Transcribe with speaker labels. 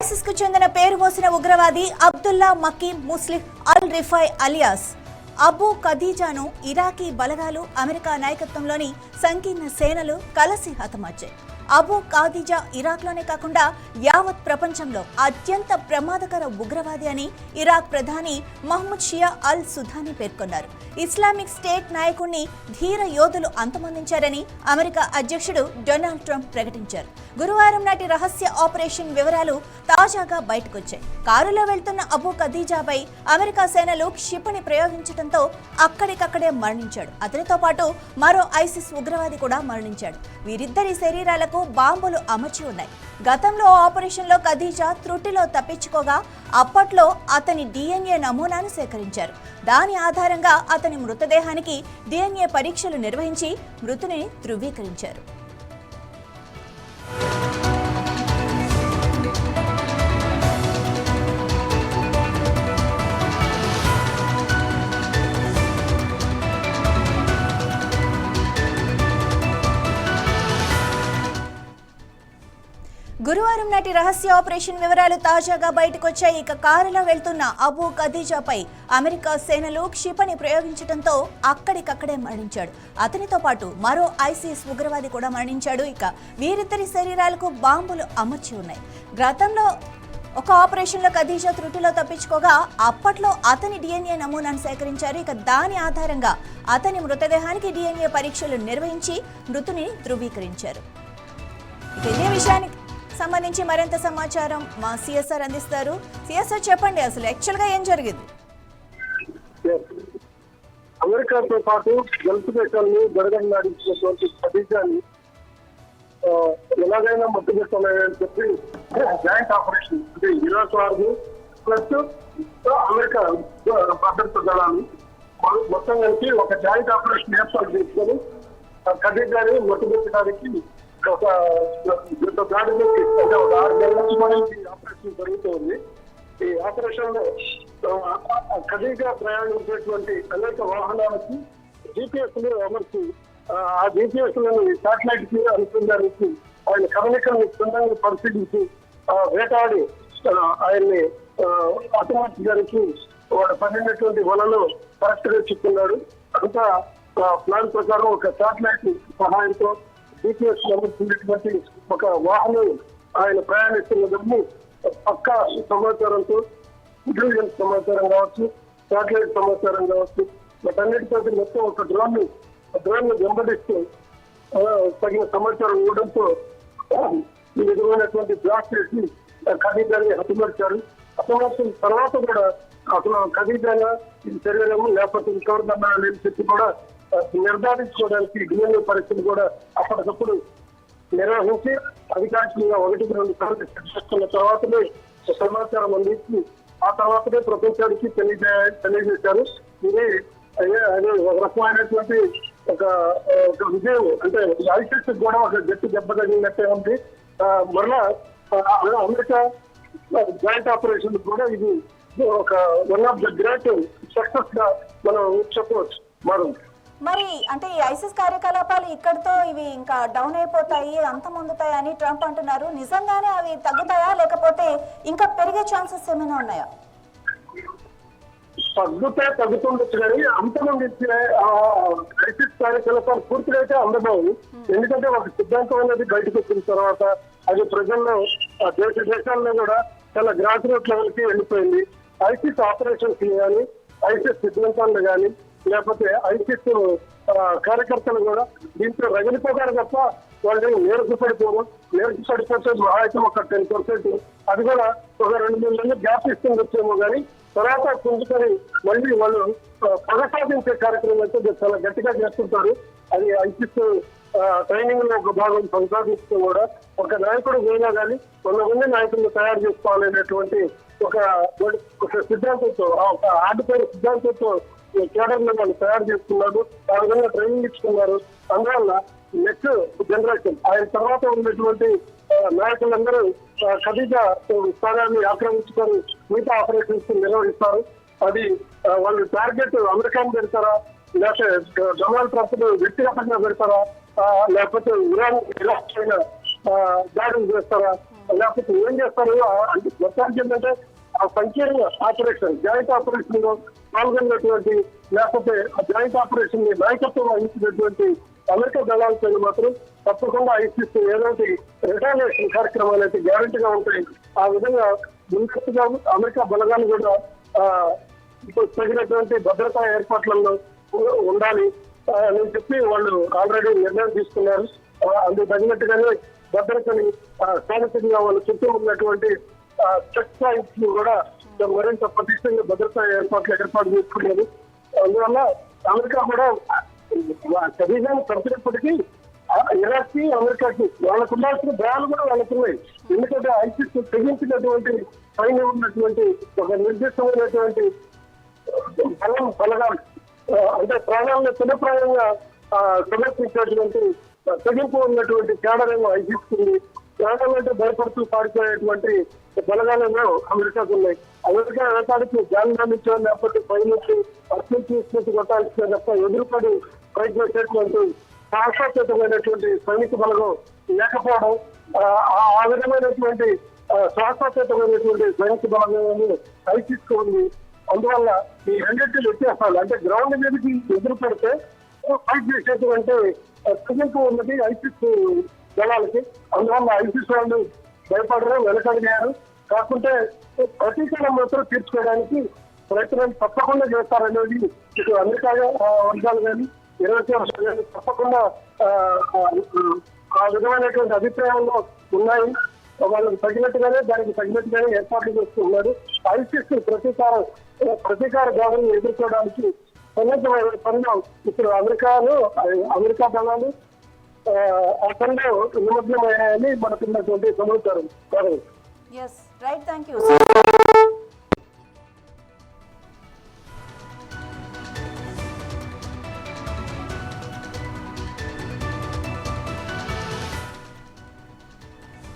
Speaker 1: ISIS కు చెందిన పేరు మోసిన ఉగ్రవాది అబ్దుల్లా మకీ ముస్లిహ్ అల్ రిఫై అలియాస్ అబూ ఖదీజాను ఇరాకీ బలగాలు అమెరికా నాయకత్వంలోని సంకీర్ణ సేనలు కలిసి హతమార్చాయి. అబూ ఖదీజా ఇరాక్లోనే కాకుండా యావత్ ప్రపంచంలో అత్యంత ప్రమాదకర ఉగ్రవాది అని ఇరాక్ ప్రధాని మహ్మద్ షియా అల్ సుధాని పేర్కొన్నారు. ఇస్లామిక్ స్టేట్ నాయకుడిని ధీర యోధులు అంతమొందించారని అమెరికా అధ్యక్షుడు డొనాల్డ్ ట్రంప్ ప్రకటించారు. గురువారం నాటి రహస్య ఆపరేషన్ వివరాలు తాజాగా బయటకొచ్చాయి. కారులో వెళ్తున్న అబూ ఖదీజాపై అమెరికా సేనలు క్షిపణి ప్రయోగించడంతో అక్కడికక్కడే మరణించాడు. అతనితో పాటు మరో ఐసిస్ ఉగ్రవాది కూడా మరణించాడు. వీరిద్దరి శరీరాలకు బాంబులు అమర్చి ఉన్నాయి. గతంలో ఆపరేషన్ లో ఖదీజా త్రుటిలో తప్పించుకోగా అప్పట్లో అతని DNA నమూనాను సేకరించారు. దాని ఆధారంగా అతని మృతదేహానికి DNA పరీక్షలు నిర్వహించి మృతుని ధృవీకరించారు. గురువారం నాటి రహస్య ఆపరేషన్ వివరాలు తాజాగా బయటకొచ్చాయి. ఇక కారులో వెళ్తున్న అబూ ఖదీజాపై అమెరికా సేనలు క్షిపణి ప్రయోగించడంతో అక్కడికక్కడే మరణించాడు. అతనితో పాటు మరో ఐసిస్ ఉగ్రవాది కూడా మరణించాడు. ఇక వీరిద్దరి శరీరాలకు బాంబులు అమర్చి ఉన్నాయి. గతంలో ఒక ఆపరేషన్లో ఖదీజా త్రుటిలో తప్పించుకోగా అప్పట్లో అతని DNA నమూనాను సేకరించారు. ఇక దాని ఆధారంగా అతని మృతదేహానికి DNA పరీక్షలు నిర్వహించి మృతుని ధృవీకరించారు. ఇదే విషయానికి సంబంధించి మరింత సమాచారం మా సిఎస్ఆర్ అందిస్తారు. సిఎస్ఆర్ చెప్పండి, అసలు యాక్చువల్ గా ఏం జరిగింది?
Speaker 2: అమెరికాతో పాటు గల్ఫ్ దేశాలను గడగడలాడించినటువంటి ఖదీజాని ఎలాగైనా మట్టుబెట్టాలని చెప్పి జాయింట్ ఆపరేషన్ అంటే ఇరాక్ వారు ప్లస్ అమెరికా భద్రతా దళాలు మొత్తం కలిసి ఒక జాయింట్ ఆపరేషన్ ఏర్పాటు చేసుకొని ఖదీజాని మట్టుబెట్టడానికి ఒక దాడికి అంటే ఒక 6 నెలల నుంచి కూడా ఈ ఆపరేషన్ జరుగుతుంది. ఈ ఆపరేషన్ లో ఖదీజా ప్రయాణించేటువంటి అనేక వాహనాలకు GPS లు అమర్చి ఆ GPS లను శాటిలైట్ కి అనుసంధానించి ఆయన కదలికలను క్షుణ్ణంగా పరిశీలించి వేటాడి ఆయన్ని హతమార్చడానికి వాడు పడినటువంటి వలలో కరెక్ట్ గా చిక్కున్నాడు. అంతా ప్లాన్ ప్రకారం ఒక శాటిలైట్ సహాయంతో GPS నమర్చినటువంటి ఒక వాహనం ఆయన ప్రయాణిస్తున్నదని పక్కా సమాచారంతో ఇంటెలిజెన్స్ సమాచారం కావచ్చు, శాటిలైట్ సమాచారం కావచ్చు, వాటన్నిటితో మొత్తం ఒక డ్రోన్ వెంబడిస్తూ తగిన సమాచారం ఇవ్వడంతో ఈ విధమైనటువంటి బ్లాక్ చేసి ఖదీజాని హతమార్చారు. హతమార్చిన తర్వాత కూడా అసలు ఖదీజానా శరీరము లేకపోతే ఇంకెవరిదన్నా అని చెప్పి కూడా నిర్ధారించుకోవడానికి DNA పరీక్షలు కూడా అప్పటికప్పుడు నిర్వహించి అధికారికంగా 1-2 సార్లు చేసుకున్న తర్వాతనే సమాచారం అందించి ఆ తర్వాతనే ప్రపంచానికి తెలియజేశారు. ఇది అదే ఒక రకమైనటువంటి ఒక విజయం. అంటే ఐసిస్ కూడా ఒక గట్టి దెబ్బ తగిలినట్టే ఉంది. మరలా అమెరికా జాయింట్ ఆపరేషన్ కూడా ఇది ఒక one of the great success గా మనం చెప్పవచ్చు.
Speaker 1: మరి అంటే ఈ ఐసిస్ కార్యకలాపాలు ఇక్కడితో ఇవి ఇంకా డౌన్ అయిపోతాయి, అంతమొందుతాయి అని ట్రంప్ అంటున్నారు. నిజంగానే అవి తగ్గుతాయా లేకపోతే ఇంకా పెరిగే ఛాన్సెస్ ఏమైనా ఉన్నాయా?
Speaker 2: తగ్గుతుండొచ్చు కానీ అంతమంది ఐసిస్ కార్యకలాపాలు పూర్తిగా అయితే అందబోవు. ఎందుకంటే ఒక సిద్ధాంతం అనేది బయటకు వచ్చిన తర్వాత అది ప్రజల్లో దేశాల్లో కూడా చాలా గ్రాస్ రూట్ లెవెల్ కి వెళ్ళిపోయింది. ఐసిస్ ఆపరేషన్స్ కానీ ఐసిస్ సిద్ధాంతాలు కానీ లేకపోతే ఐసిస్ కార్యకర్తలు కూడా దీంట్లో రగిలిపోతారు తప్ప వాళ్ళు నేర్చుపడిపోతే అయితే ఒక 10%, అది కూడా ఒక 2-3 నెలలు గ్యాప్ ఇస్తుండొచ్చేమో కానీ తర్వాత పుంజుకొని మళ్ళీ వాళ్ళు కొనసాగించే కార్యక్రమం అయితే చాలా గట్టిగా చేస్తుంటారు. అది ఐసిస్ ట్రైనింగ్ లో ఒక భాగం కొనసాగిస్తూ కూడా ఒక నాయకుడు పోయినా కానీ 100 మంది నాయకులను తయారు చేసుకోవాలనేటువంటి ఒక సిద్ధాంతంతో ఒక ఆడిపోయిన సిద్ధాంతంతో కేడర్లు వాళ్ళు తయారు చేసుకున్నారు. ఆ విధంగా ట్రైనింగ్ ఇచ్చుకున్నారు. అందువల్ల నెక్స్ట్ జనరేషన్ ఆయన తర్వాత ఉన్నటువంటి నాయకులందరూ ఖదీజా స్థానాన్ని ఆక్రమించుకొని మిగతా ఆపరేషన్స్ నిర్వహిస్తారు. అది వాళ్ళు టార్గెట్ అమెరికాను పెడతారా లేకపోతే డొనాల్డ్ ట్రంప్ వ్యక్తిగతంగా పెడతారా లేకపోతే ఇరాన్ పైన దాడులు చేస్తారా లేకపోతే ఏం చేస్తారు అంటే మొత్తానికి ఏంటంటే ఆ సంకీర్ణ ఆపరేషన్ జాయింట్ ఆపరేషన్ లో పాల్గొన్నటువంటి లేకపోతే ఆ జాయింట్ ఆపరేషన్ ని నాయకత్వం వహించినటువంటి అమెరికా దళాలపై మాత్రం తప్పకుండా ఐసిస్ ఏదైతే రిటాలియేషన్ కార్యక్రమాలు అయితే గ్యారంటీగా ఉంటాయి. ఆ విధంగా ముందస్తుగా అమెరికా బలగాలు కూడా ఇప్పుడు తగినటువంటి భద్రతా ఏర్పాట్లలో ఉండాలి అని చెప్పి వాళ్ళు ఆల్రెడీ నిర్ణయం తీసుకున్నారు. అందుకు తగినట్టుగానే భద్రతని స్థానికంగా వాళ్ళ చుట్టూ ఉన్నటువంటి చెక్ పాయింట్స్ కూడా మరింత పటిష్టంగా భద్రతా ఏర్పాటు చేసుకున్నారు. అందువల్ల అమెరికా కూడా ఖరీదాన్ని పెంచినప్పటికీ ఇరాక్ కి అమెరికాకి వాళ్ళకు ఉండాల్సిన భయాలు కూడా వాళ్ళకు ఉన్నాయి. ఎందుకంటే ఐసిస్ తెగించినటువంటి పైన ఉన్నటువంటి ఒక నిర్దిష్టమైనటువంటి బలగాలు అంటే ప్రాణాలను చిన్నప్రాయంగా సమర్పించేటువంటి తెగింపు ఉన్నటువంటి తేడాలేమో ఐసిస్ ఉంది. ప్రాణాలంటే భయపడుతూ పారిపోయేటువంటి బలగాలేమో అమెరికాకు ఉన్నాయి. అమెరికా ఏటాడికి జాన్నిచ్చో లేకపోతే పైనుంచి అర్థం తీసుకొచ్చి కొట్టాల్సిన తప్ప ఎదురుపడి ప్రయత్నించేటువంటి శాశ్వతమైనటువంటి సైనిక బలగం లేకపోవడం ఆ విధమైనటువంటి శాశ్వతమైనటువంటి సైనిక బలగాన్ని ఐసిస్ ఉంది. అందువల్ల ఈ రెండింటి వ్యత్యాసాలు అంటే గ్రౌండ్ మీదకి ఎదురు పెడితే ఫైట్ చేసేటువంటి తెగింపు ఉన్నది ఐసిస్ దళాలకి. అందువల్ల ఐసిస్ వాళ్ళు భయపడరు, వెనకడిగారు. కాకుంటే ప్రతీకారం మాత్రం తీర్చుకోవడానికి ప్రయత్నం తప్పకుండా చేస్తారనేది ఇటు అమెరికా వర్గాలు కానీ యూరోపియన్ వర్గాలు కానీ తప్పకుండా ఆ విధమైనటువంటి అభిప్రాయంలో ఉన్నాయి. వాళ్ళకి తగినట్టుగానే దానికి తగినట్టుగానే ఏర్పాట్లు చేస్తున్నారు. ఐసిస్ ప్రతీకార దాడులను ఎదుర్కోవడానికి సన్నద్ధమైన పనిలో ఇప్పుడు అమెరికా దళాలు ఆ పనిలో నిమగ్నమయ్యాయని మనకున్నటువంటి సమాచారం.
Speaker 1: Right, thank you.